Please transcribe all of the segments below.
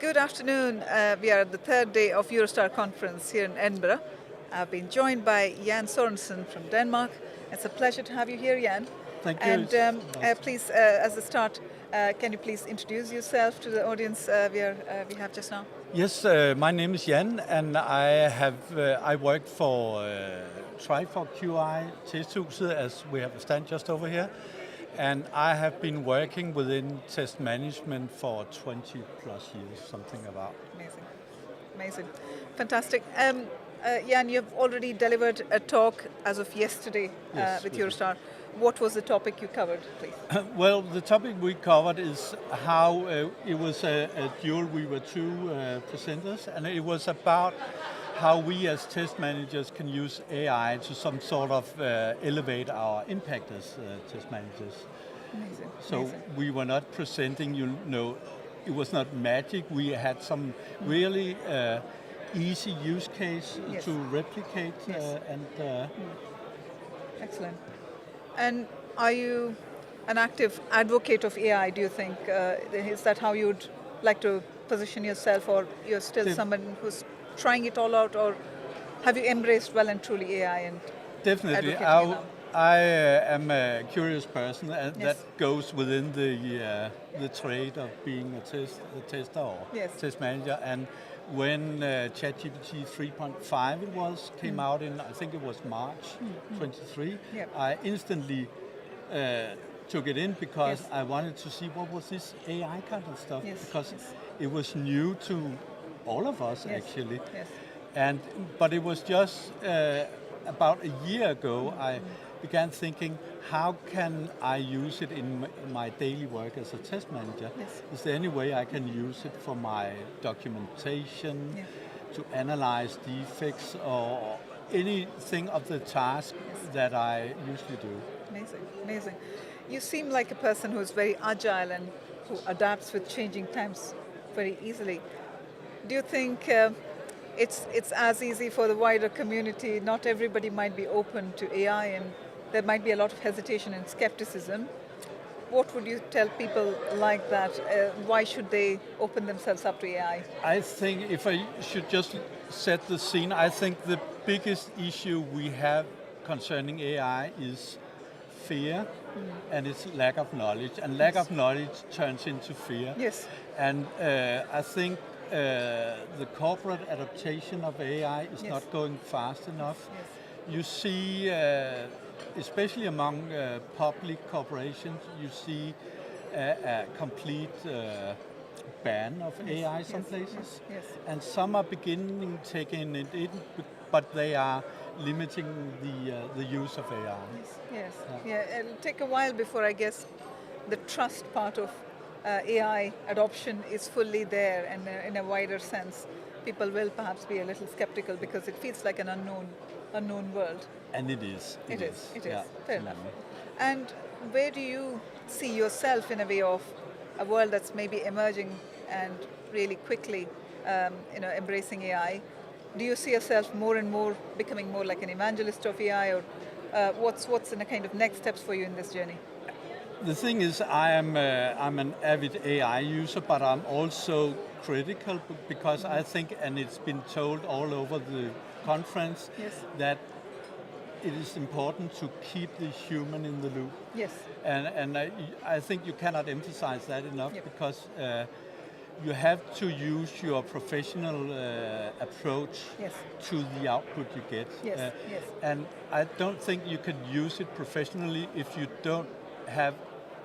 Good afternoon. We are at the third day of Eurostar conference here in Edinburgh. I've been joined by Riis Sørensen from Denmark. It's a pleasure to have you here, Jan. Thank you. And please, as a start, can you please introduce yourself to the audience we have just now? Yes, my name is Jan, and I work for Trifor QI Testhuset, as we have a stand just over here. And I have been working within test management for 20 plus years, something about. Amazing. Fantastic. Jan, you've already delivered a talk as of yesterday with Eurostar. What was the topic you covered, please? Well, the topic we covered is how it was a duel. We were two presenters, and it was about how we as test managers can use AI to some sort of elevate our impact as test managers. Amazing. We were not presenting, it was not magic. We had some really easy use case to replicate. Excellent. And are you an active advocate of AI, do you think? Is that how you'd like to position yourself, or you're still someone who's trying it all out, or have you embraced well and truly AI and definitely I am a curious person, and that goes within the trade of being a tester or test manager. And when ChatGPT 3.5 came out in, I think it was March 23, I instantly took it in because I wanted to see what was this AI kind of stuff, because it was new to all of us actually. But it was just about a year ago I began thinking, how can I use it in my daily work as a test manager? Is there any way I can use it for my documentation, to analyze defects, or anything of the task that I usually do? Amazing. You seem like a person who's very agile and who adapts with changing times very easily. Do you think it's as easy for the wider community? Not everybody might be open to AI, and there might be a lot of hesitation and skepticism. What would you tell people like that? Why should they open themselves up to AI? I think if I should just set the scene, I think the biggest issue we have concerning AI is fear, and it's lack of knowledge. And lack of knowledge turns into fear. And I think the corporate adaptation of AI is not going fast enough. You see, especially among public corporations, you see a complete ban of AI some places. And some are beginning taking it in, but they are limiting the use of AI. It'll take a while before, I guess, the trust part of AI adoption is fully there, and in a wider sense, people will perhaps be a little skeptical because it feels like an unknown world. And it is. It is. Fair enough. And where do you see yourself in a way of a world that's maybe emerging and really quickly, embracing AI? Do you see yourself more and more becoming more like an evangelist of AI, or what's in the kind of next steps for you in this journey? The thing is, I'm an avid AI user, but I'm also critical because I think, and it's been told all over the conference, that it is important to keep the human in the loop. And I think you cannot emphasize that enough, because you have to use your professional approach to the output you get. And I don't think you can use it professionally if you don't have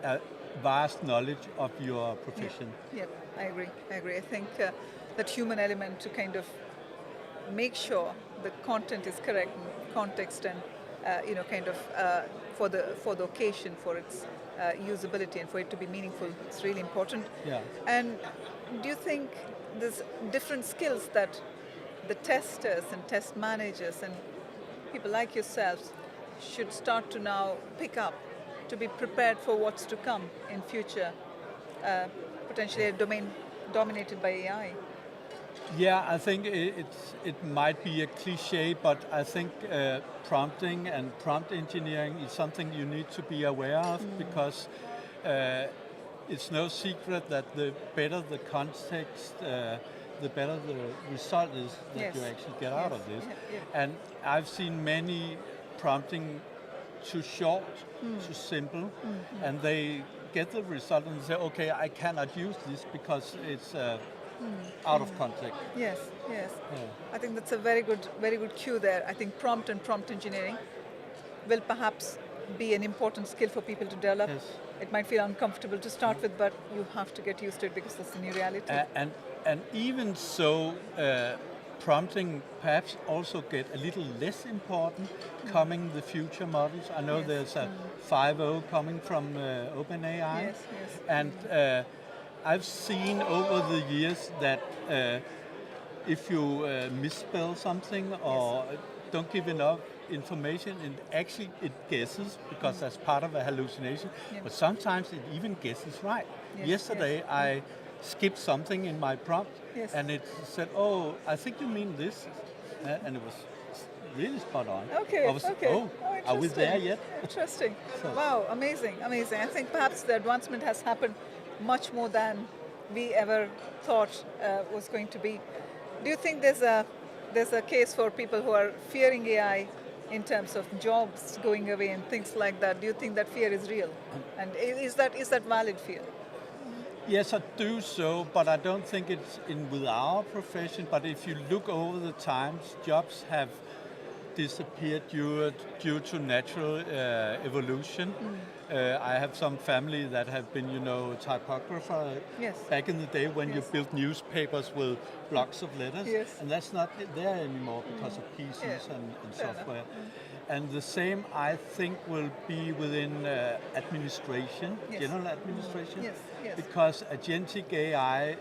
a vast knowledge of your profession. I agree. I think that human element to kind of make sure the content is correct in context, and for the occasion, for its usability, and for it to be meaningful, it's really important. And do you think there's different skills that the testers and test managers and people like yourselves should start to now pick up to be prepared for what's to come in future, potentially a domain dominated by AI? I think it might be a cliche, but I think prompting and prompt engineering is something you need to be aware of, because it's no secret that the better the context, the better the result is that you actually get out of this. And I've seen many prompting too short, too simple, and they get the result and say, okay, I cannot use this because it's out of context. Yes. I think that's a very good cue there. I think prompt and prompt engineering will perhaps be an important skill for people to develop. Yes. It might feel uncomfortable to start with, but you have to get used to it because that's the new reality. And even so, prompting perhaps also get a little less important coming the future models. I know there's a 5.0 coming from OpenAI. Yes. And I've seen over the years that if you misspell something or don't give enough information, and actually it guesses because that's part of a hallucination, but sometimes it even guesses right. Yesterday I skipped something in my prompt and it said, oh, I think you mean this, and it was really spot on. Okay. Oh, are we there yet? Interesting. Wow, amazing. I think perhaps the advancement has happened much more than we ever thought was going to be. Do you think there's a case for people who are fearing AI in terms of jobs going away and things like that? Do you think that fear is real? And is that valid fear? Yes, I do so, but I don't think it's with our profession. But if you look over the times, jobs have disappeared due to natural evolution. I have some family that have been, typographer back in the day when you built newspapers with blocks of letters, and that's not there anymore because of PCs and software. And the same, I think, will be within administration, general administration, because agentic AI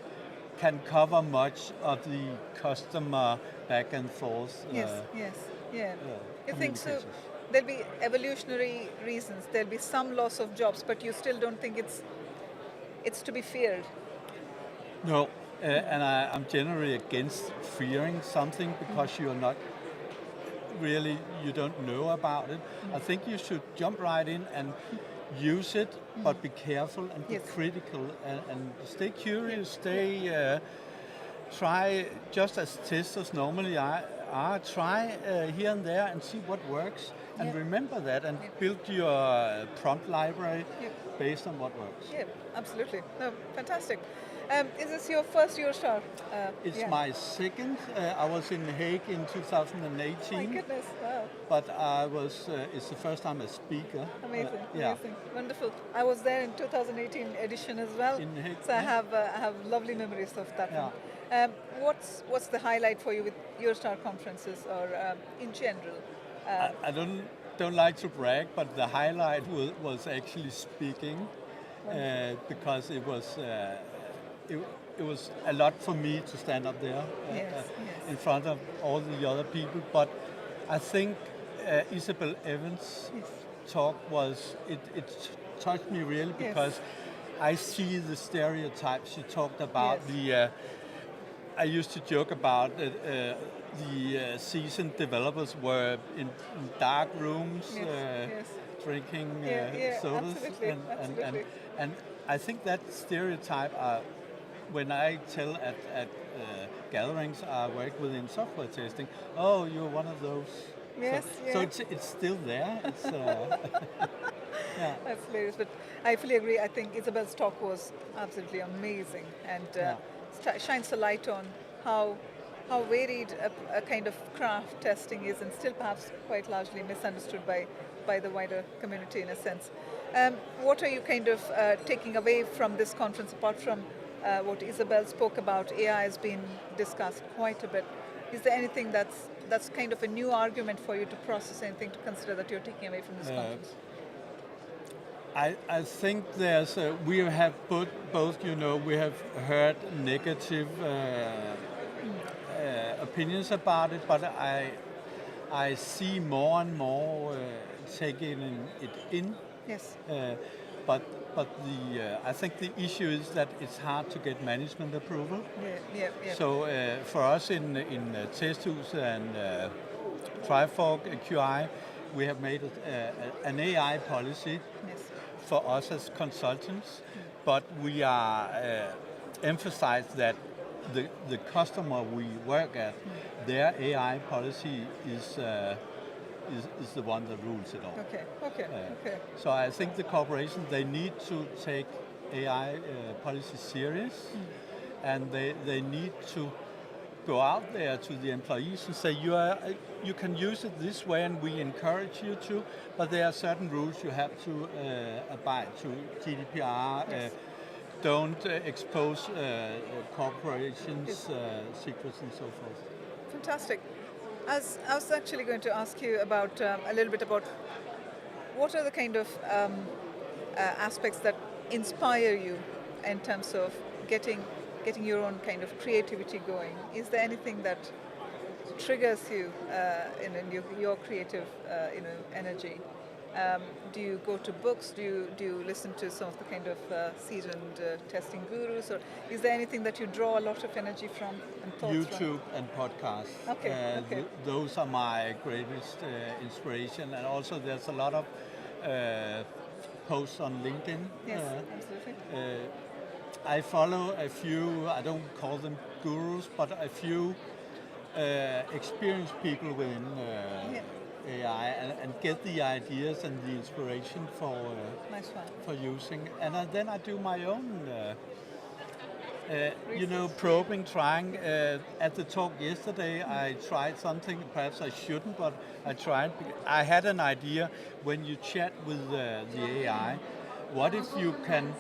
can cover much of the customer back and forth. You think so? There'll be evolutionary reasons. There'll be some loss of jobs, but you still don't think it's to be feared? No, and I'm generally against fearing something because you're not really, you don't know about it. I think you should jump right in and use it, but be careful and be critical and stay curious. Try just as testers normally are. Try here and there and see what works, and remember that, and build your prompt library based on what works. Yeah, absolutely. No, fantastic. Is this your first Eurostar? It's my second. I was in The Hague in 2018. My goodness, wow. But it's the first time as speaker. Amazing, wonderful. I was there in 2018 edition as well. In The Hague, so I have lovely memories of that one. What's the highlight for you with Eurostar conferences or in general? I don't like to brag, but the highlight was actually speaking because it was a lot for me to stand up there in front of all the other people. But I think Isabel Evans' talk it touched me really because I see the stereotypes. She talked about I used to joke about the seasoned developers were in dark rooms drinking sodas, absolutely. And I think that stereotype. When I tell at gatherings I work within software testing, oh, you're one of those. So it's still there. It's, That's hilarious, but I fully agree. I think Isabel's talk was absolutely amazing and shines a light on how varied a kind of craft testing is, and still perhaps quite largely misunderstood by the wider community in a sense. What are you kind of taking away from this conference apart from what Isabel spoke about? AI has been discussed quite a bit. Is there anything that's kind of a new argument for you to process, anything to consider that you're taking away from this conference? I think we have both, we have heard negative opinions about it, but I see more and more taking it in. Yes. But I think the issue is that it's hard to get management approval. Yeah. So for us in Testhus and Trifork QI, we have made an AI policy for us as consultants, but we are emphasize that the customer we work at, their AI policy is the one that rules it all. Okay. So I think the corporations, they need to take AI policy serious, and they need to go out there to the employees and say, you can use it this way and we encourage you to, but there are certain rules you have to abide to. GDPR, don't expose corporations' secrets and so forth. Fantastic. I was actually going to ask you about a little bit about what are the kind of aspects that inspire you in terms of getting your own kind of creativity going. Is there anything that triggers you in your creative energy? Do you go to books? Do you listen to some of the kind of seasoned testing gurus, or is there anything that you draw a lot of energy from and thoughts YouTube and podcasts. Okay. Those are my greatest inspiration, and also there's a lot of posts on LinkedIn. Yes, absolutely. I follow a few, I don't call them gurus, but a few experienced people within AI and get the ideas and the inspiration for using. And then I do my own, probing, trying. At the talk yesterday, I tried something, perhaps I shouldn't, but I tried. I had an idea when you chat with the AI, what if you can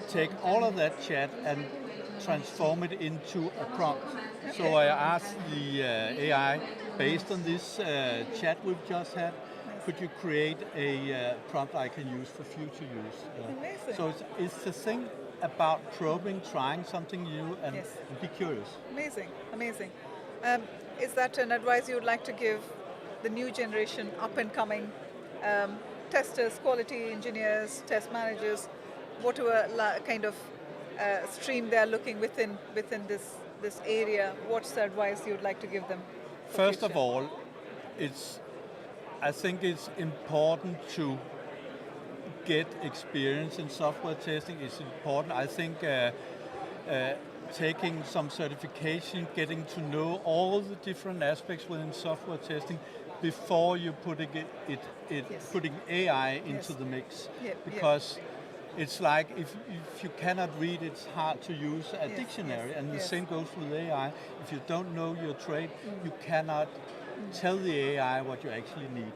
take all of that chat and transform it into a prompt. So I asked the AI, based on this chat we've just had, could you create a prompt I can use for future use? Amazing. So it's the thing about probing, trying something new, and be curious. Amazing. Is that an advice you would like to give the new generation, up and coming testers, quality engineers, test managers, whatever kind of stream they're looking within this area? What's the advice you would like to give them? First of all, I think it's important to get experience in software testing. It's important. I think taking some certification, getting to know all the different aspects within software testing before you putting AI into the mix, because it's like if you cannot read, it's hard to use a dictionary, and the same goes with AI. If you don't know your trade, you cannot tell the AI what you actually need.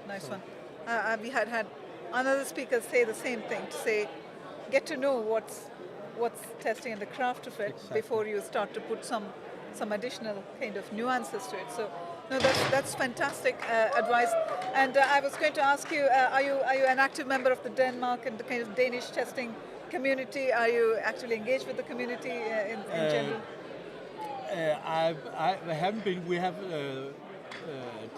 Nice one. We had another speaker say the same thing, to say, get to know what's testing and the craft of it before you start to put some additional kind of nuances to it. So, no, that's fantastic advice. And I was going to ask you, are you an active member of the Denmark and the kind of Danish testing community? Are you actually engaged with the community in general? I haven't been. We have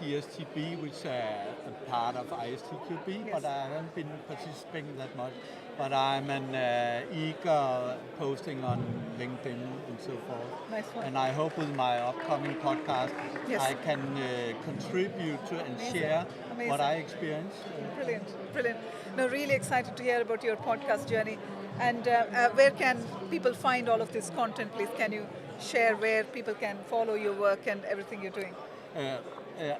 DSTB, which is a part of ISTQB, but I haven't been participating that much. But I'm an eager posting on LinkedIn and so forth. Nice one. And I hope with my upcoming podcast I can contribute to and share what I experience. Brilliant. No, really excited to hear about your podcast journey. And where can people find all of this content, please? Can you share where people can follow your work and everything you're doing?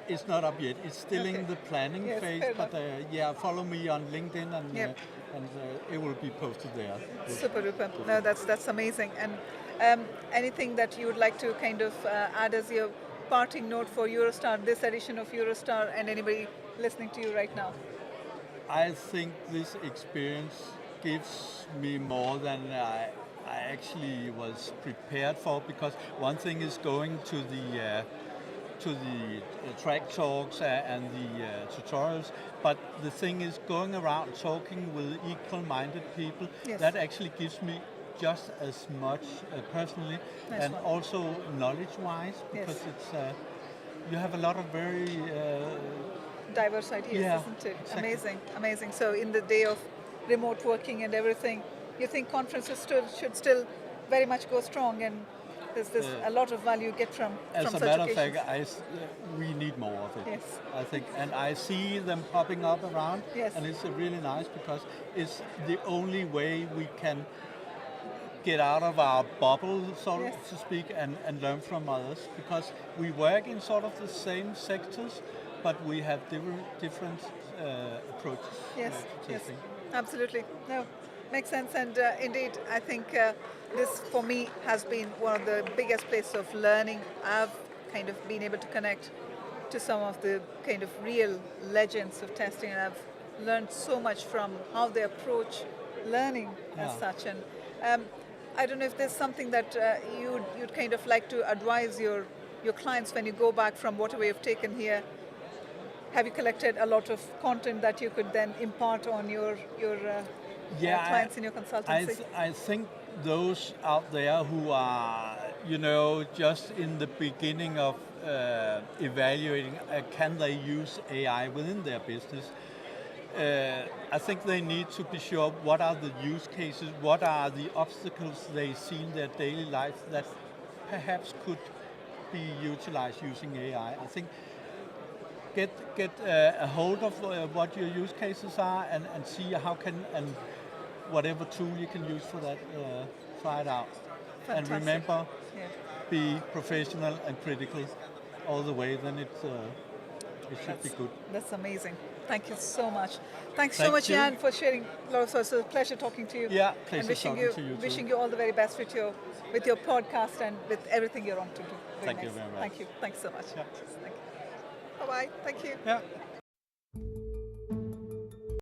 It's not up yet. It's still in the planning phase, but follow me on LinkedIn and it will be posted there. Super duper. No, that's amazing. And anything that you would like to kind of add as your parting note for Eurostar, this edition of Eurostar, and anybody listening to you right now? I think this experience gives me more than I actually was prepared for, because one thing is going to the track talks and the tutorials, but the thing is going around talking with equal-minded people. That actually gives me just as much personally and also knowledge-wise, because it's you have a lot of very diverse ideas, isn't it? Exactly. Amazing. So in the day of remote working and everything, you think conferences should still very much go strong, and There's a lot of value you get from As a such matter of occasions. fact, we need more of it. Yes. I think, and I see them popping up around, Yes. and it's really nice because it's the only way we can get out of our bubble, so Yes. to speak, and learn from others. Because we work in sort of the same sectors, but we have different approaches Yes, to yes, testing. absolutely. No, makes sense. And indeed, I think this for me has been one of the biggest places of learning. I've kind of been able to connect to some of the kind of real legends of testing, and I've learned so much from how they approach learning as such. And I don't know if there's something that you'd kind of like to advise your clients when you go back from whatever you've taken here. Have you collected a lot of content that you could then impart on your clients in your consultancy? I think those out there who are, just in the beginning of evaluating, can they use AI within their business? I think they need to be sure what are the use cases, what are the obstacles they see in their daily life that perhaps could be utilized using AI. I think get a hold of what your use cases are and see how and whatever tool you can use for that, try it out. Fantastic. And remember, be professional and critical all the way, then it should be good. That's amazing. Thank you so much. Thanks so much, Jan, for sharing a lot of thoughts. It's a pleasure talking to you. Yeah, and wishing you all the very best with your podcast and with everything you're on to do. Thank you very much. Thank you. Thanks so much. Yeah. Thank you. Bye-bye. Thank you. Yeah.